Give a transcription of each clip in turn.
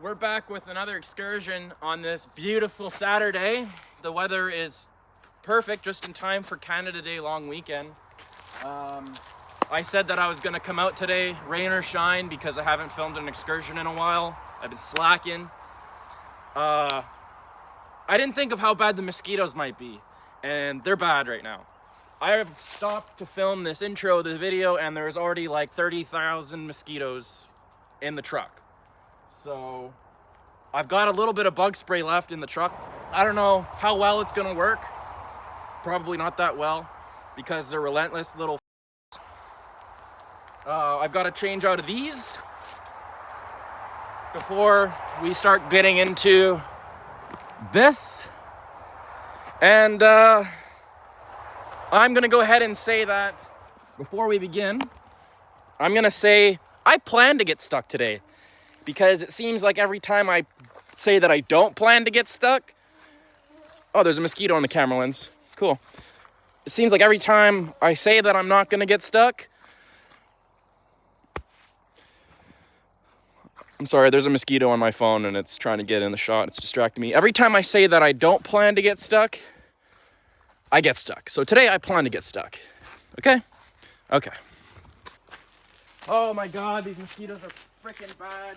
We're back with another excursion on this beautiful Saturday. The weather is perfect, just in time for Canada Day long weekend. I said that I was gonna come out today, rain or shine, because I haven't filmed an excursion in a while. I've been slacking. I didn't think of how bad the mosquitoes might be, and they're bad right now. I have stopped to film this intro of the video, and there's already like 30,000 mosquitoes in the truck. So I've got a little bit of bug spray left in the truck. I don't know how well it's gonna work. Probably not that well, because they're relentless little I've got to change out of these before we start getting into this. And I'm gonna go ahead and say that before we begin, I'm gonna say I plan to get stuck today, because it seems like every time I say that I don't plan to get stuck... Oh, there's a mosquito on the camera lens. Cool. It seems like every time I say that I'm not gonna get stuck... I'm sorry, there's a mosquito on my phone and it's trying to get in the shot. It's distracting me. Every time I say that I don't plan to get stuck, I get stuck. So today I plan to get stuck. Okay? Okay. Oh my God, these mosquitoes are freaking bad.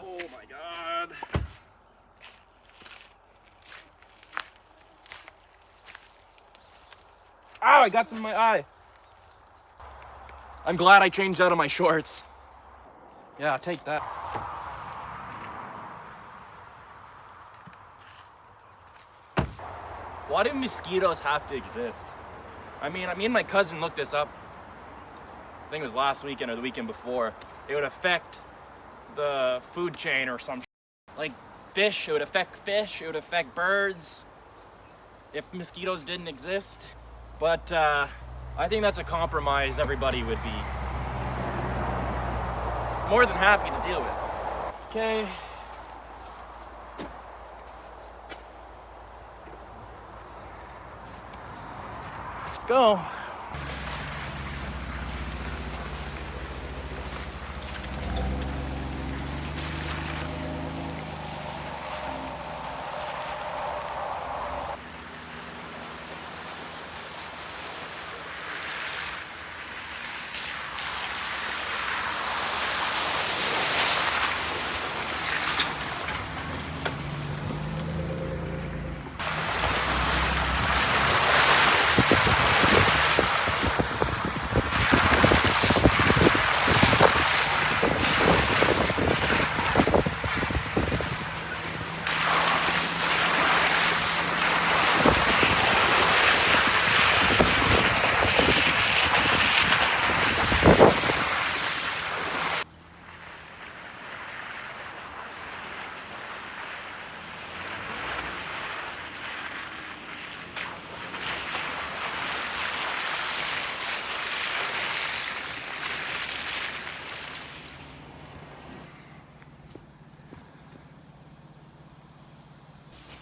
Oh my God. Ow, I got some in my eye. I'm glad I changed out of my shorts. Yeah, take that. Why do mosquitoes have to exist? I mean, me and my cousin looked this up. I think it was last weekend or the weekend before. It would affect the food chain or some like fish. It would affect fish. It would affect birds if mosquitoes didn't exist. But I think that's a compromise everybody would be more than happy to deal with. Okay. Let's go.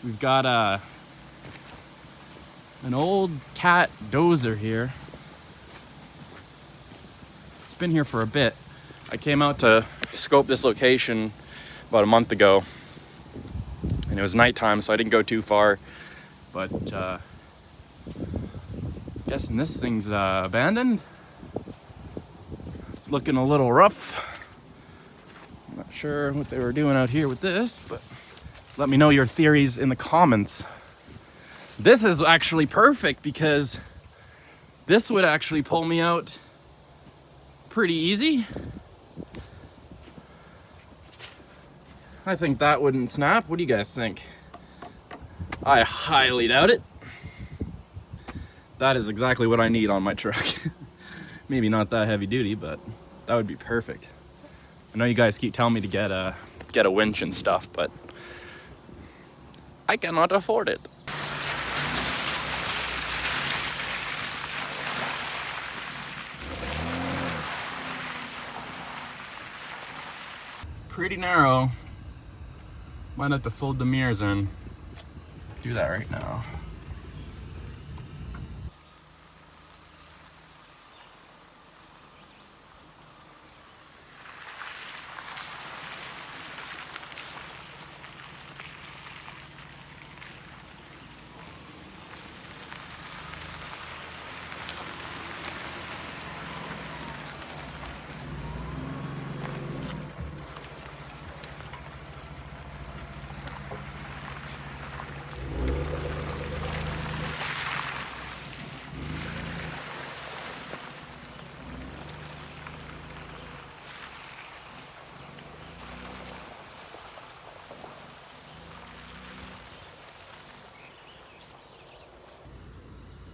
We've got an old cat dozer here. It's been here for a bit. I came out to scope this location about a month ago, and it was nighttime, so I didn't go too far. But guessing this thing's abandoned. It's looking a little rough. I'm not sure what they were doing out here with this, but let me know your theories in the comments. This is actually perfect, because this would actually pull me out pretty easy. I think that wouldn't snap. What do you guys think? I highly doubt it. That is exactly what I need on my truck. Maybe not that heavy duty, but that would be perfect. I know you guys keep telling me to get a winch and stuff, but I cannot afford it. Pretty narrow. Might have to fold the mirrors in. Do that right now.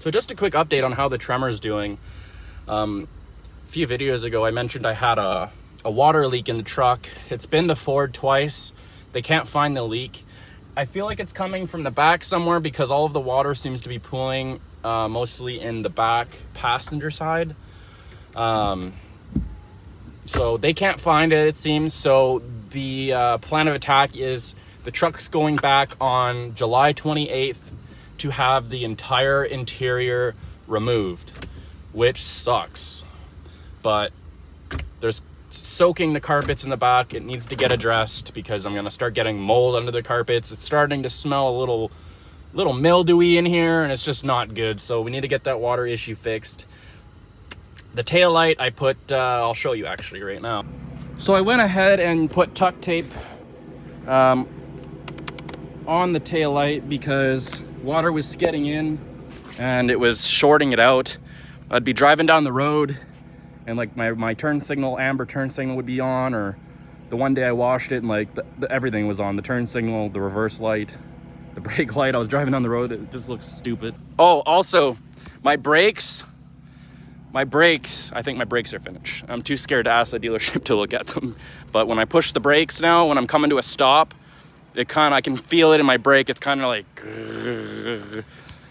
So just a quick update on how the Tremor's doing. A few videos ago I mentioned I had a water leak in the truck. It's been to Ford twice. They can't find the leak. I feel like it's coming from the back somewhere because all of the water seems to be pooling mostly in the back passenger side. So they can't find it, it seems. So the plan of attack is the truck's going back on July 28th to have the entire interior removed, which sucks. But there's soaking the carpets in the back. It needs to get addressed because I'm gonna start getting mold under the carpets. It's starting to smell a little mildewy in here, and it's just not good. So we need to get that water issue fixed. The tail light I put, I'll show you actually right now. So I went ahead and put tuck tape on the tail light because water was skidding in and it was shorting it out. I'd be driving down the road and like my turn signal, amber turn signal would be on, or the one day I washed it and like everything was on. The turn signal, the reverse light, the brake light. I was driving down the road, it just looks stupid. Oh, also my brakes, I think my brakes are finished. I'm too scared to ask the dealership to look at them. But when I push the brakes now, when I'm coming to a stop, I can feel it in my brake. It's kind of like,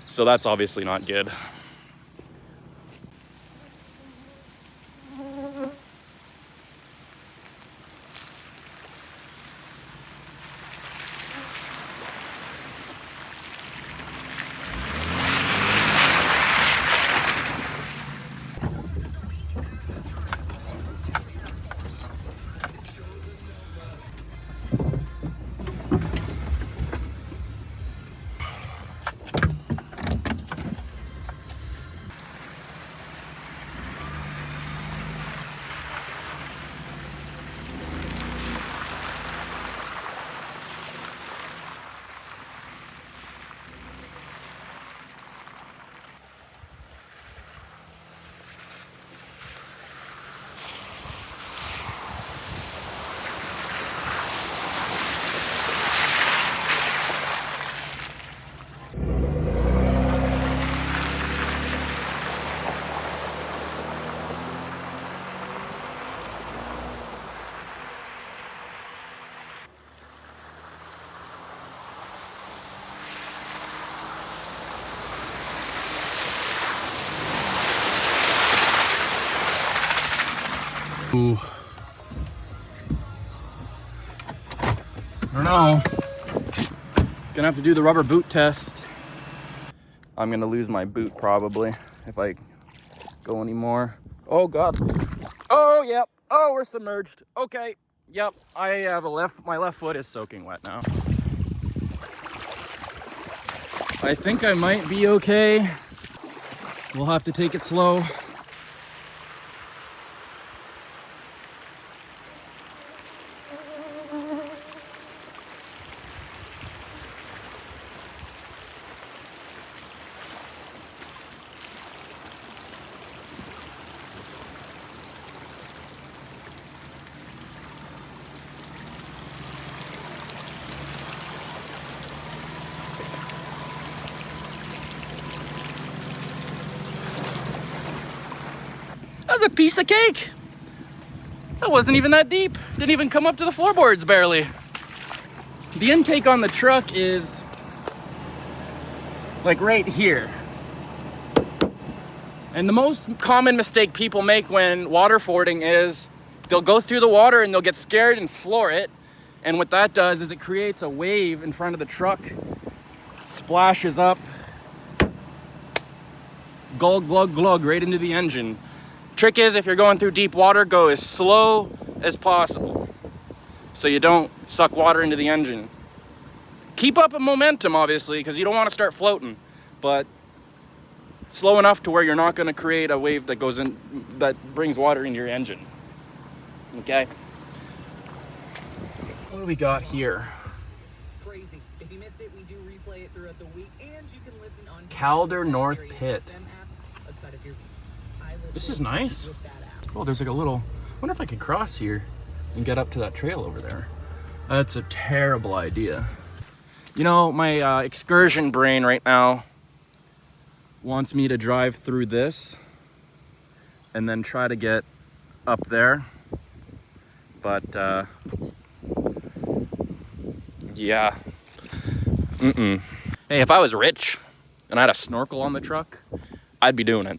so that's obviously not good. Ooh. I don't know. Gonna have to do the rubber boot test. I'm gonna lose my boot probably if I go anymore. Oh God. Oh, yep. Oh, we're submerged. Okay. Yep. I have my left foot is soaking wet now. I think I might be okay. We'll have to take it slow. That was a piece of cake. That wasn't even that deep. Didn't even come up to the floorboards barely. The intake on the truck is like right here. And the most common mistake people make when water fording is they'll go through the water and they'll get scared and floor it. And what that does is it creates a wave in front of the truck, splashes up, glug, glug, glug right into the engine. Trick is, if you're going through deep water, go as slow as possible so you don't suck water into the engine. Keep up a momentum, obviously, because you don't want to start floating, but slow enough to where you're not going to create a wave that goes in, that brings water into your engine. Okay? What do we got here? Crazy. If you missed it, we do replay it throughout the week, and you can listen on Calder North Pit. Outside of your This is nice. Oh, there's like a little, I wonder if I could cross here and get up to that trail over there. That's a terrible idea. You know, my excursion brain right now wants me to drive through this and then try to get up there. But yeah. Hey, if I was rich and I had a snorkel on the truck, I'd be doing it.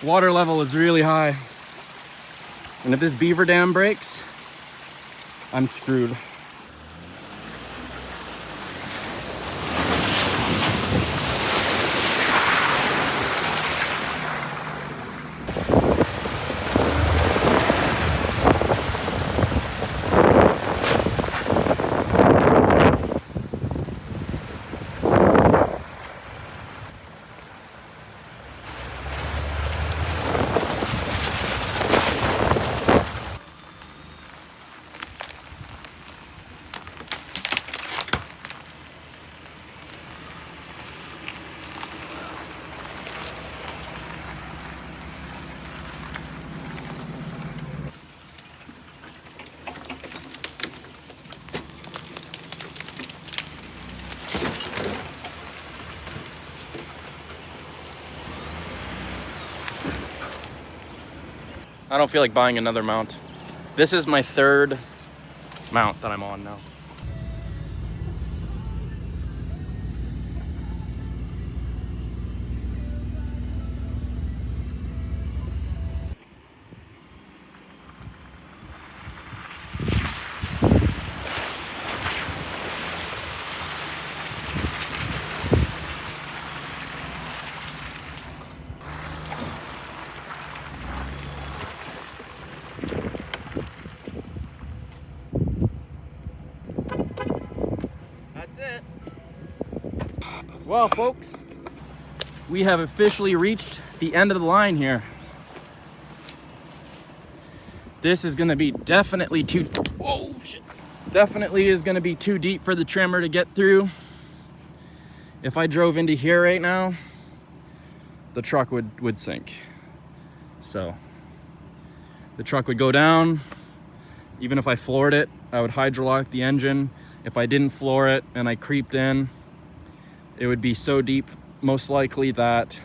Water level is really high. And if this beaver dam breaks, I'm screwed. I don't feel like buying another mount. This is my third mount that I'm on now. That's it. Well, folks, we have officially reached the end of the line here. This is gonna be definitely too, oh shit. Definitely is gonna be too deep for the trimmer to get through. If I drove into here right now, the truck would sink. So the truck would go down. Even if I floored it, I would hydrolock the engine. If I didn't floor it and I creeped in, it would be so deep, most likely, that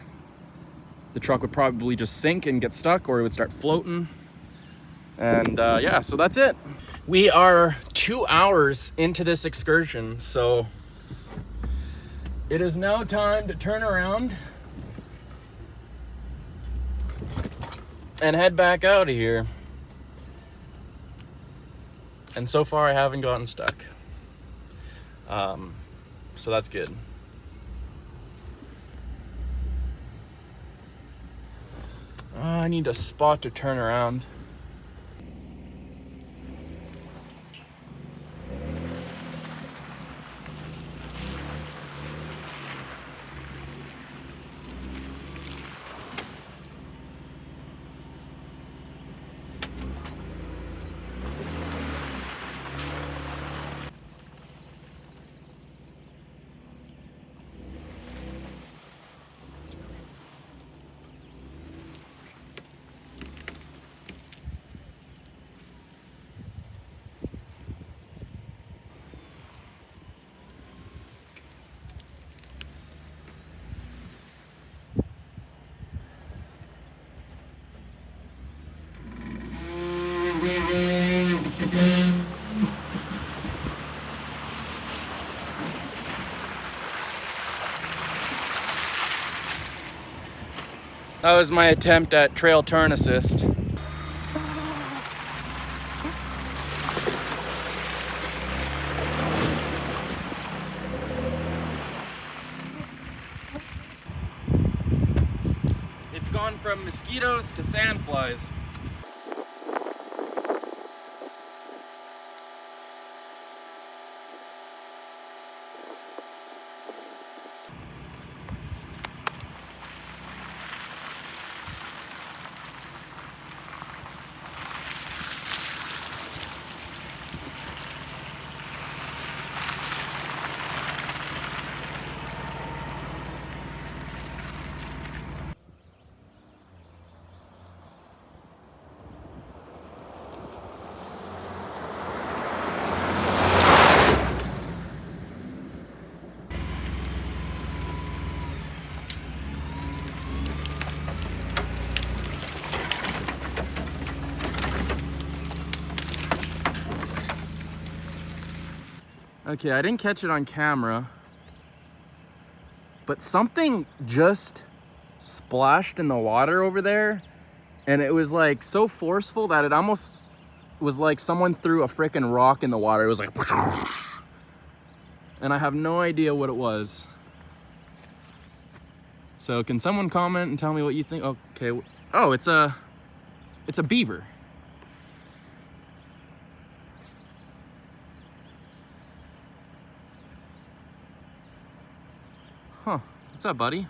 the truck would probably just sink and get stuck, or it would start floating. And yeah, so that's it. We are 2 hours into this excursion, so it is now time to turn around and head back out of here. And so far I haven't gotten stuck. So that's good. I need a spot to turn around. That was my attempt at trail turn assist. It's gone gone from mosquitoes to sandflies. Okay, I didn't catch it on camera, but something just splashed in the water over there, and it was like so forceful that it almost was like someone threw a freaking rock in the water. It was like, and I have no idea what it was. So can someone comment and tell me what you think? Okay, oh, it's a beaver. Huh, what's up, buddy?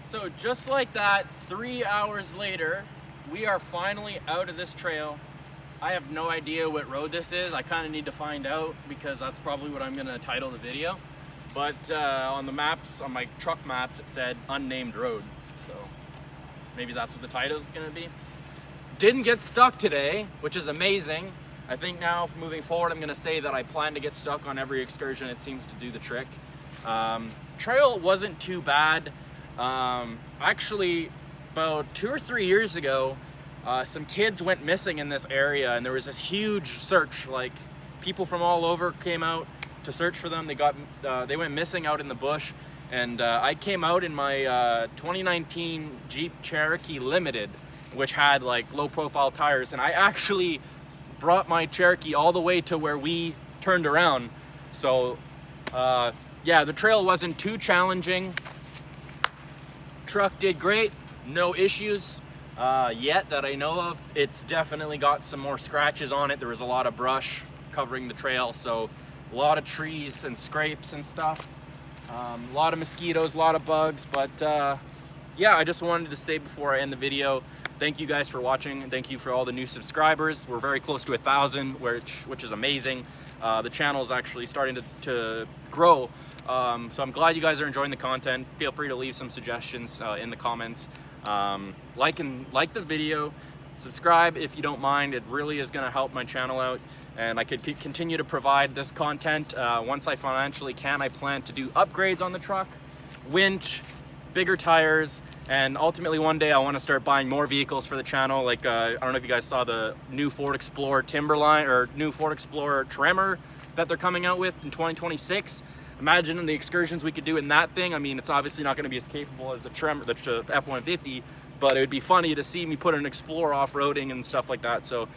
So just like that, 3 hours later, we are finally out of this trail. I have no idea what road this is. I kind of need to find out because that's probably what I'm gonna title the video. But on the maps, on my truck maps, it said unnamed road. So maybe that's what the title is gonna be. Didn't get stuck today, which is amazing. I think now moving forward, I'm gonna say that I plan to get stuck on every excursion. It seems to do the trick. Trail wasn't too bad. Actually, about 2 or 3 years ago, some kids went missing in this area, and there was this huge search. Like, people from all over came out to search for them. They went missing out in the bush, and I came out in my 2019 Jeep Cherokee Limited, which had like low-profile tires, and I actually brought my Cherokee all the way to where we turned around. So, yeah, the trail wasn't too challenging. Truck did great, no issues yet that I know of. It's definitely got some more scratches on it. There was a lot of brush covering the trail, so a lot of trees and scrapes and stuff. A lot of mosquitoes, a lot of bugs, but yeah, I just wanted to say before I end the video, thank you guys for watching, and thank you for all the new subscribers. We're very close to 1,000, which is amazing. The channel is actually starting to grow. So I'm glad you guys are enjoying the content. Feel free to leave some suggestions in the comments. Like the video, subscribe if you don't mind. It really is going to help my channel out, and I could continue to provide this content. Once I financially can, I plan to do upgrades on the truck, winch, bigger tires, and ultimately one day I want to start buying more vehicles for the channel. Like I don't know if you guys saw the new Ford Explorer Timberline or new Ford Explorer Tremor that they're coming out with in 2026. Imagine the excursions we could do in that thing. I mean, it's obviously not going to be as capable as the Tremor, the F-150, but it would be funny to see me put an Explorer off-roading and stuff like that. So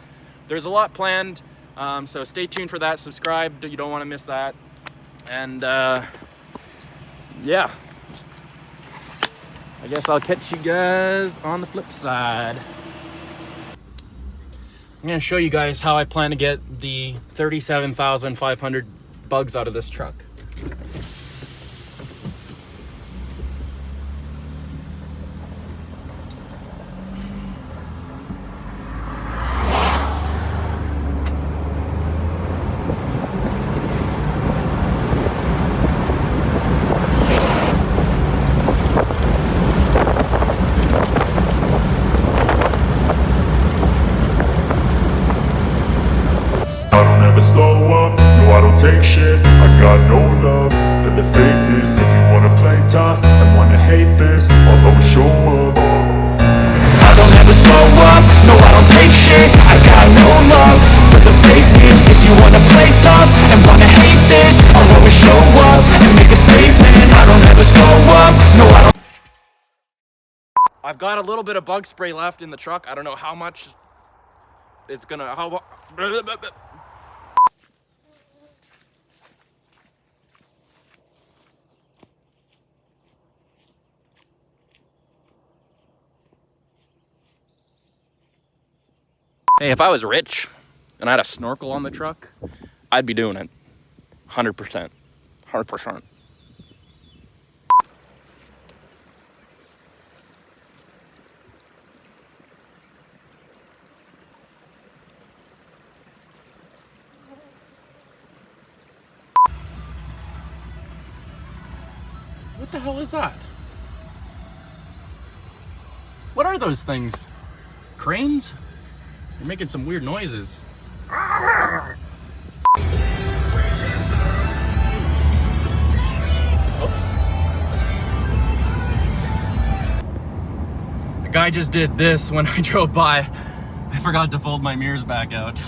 there's a lot planned. So stay tuned for that. Subscribe. You don't want to miss that. And yeah, I guess I'll catch you guys on the flip side. I'm going to show you guys how I plan to get the 37,500 bugs out of this truck. I don't ever slow up, no I don't take shit. I got no love for the fakeness. If you wanna play tough and wanna hate this, I'll always show up. I don't ever slow up, no I don't take shit. I got no love for the fakeness. If you wanna play tough and wanna hate this, I'll always show up and make a statement. I don't ever slow up, no I don't. I've got a little bit of bug spray left in the truck. I don't know how much it's gonna, Hey, if I was rich and I had a snorkel on the truck, I'd be doing it. 100%. 100%. What the hell is that? What are those things? Cranes? They're making some weird noises. Oops. The guy just did this when I drove by. I forgot to fold my mirrors back out.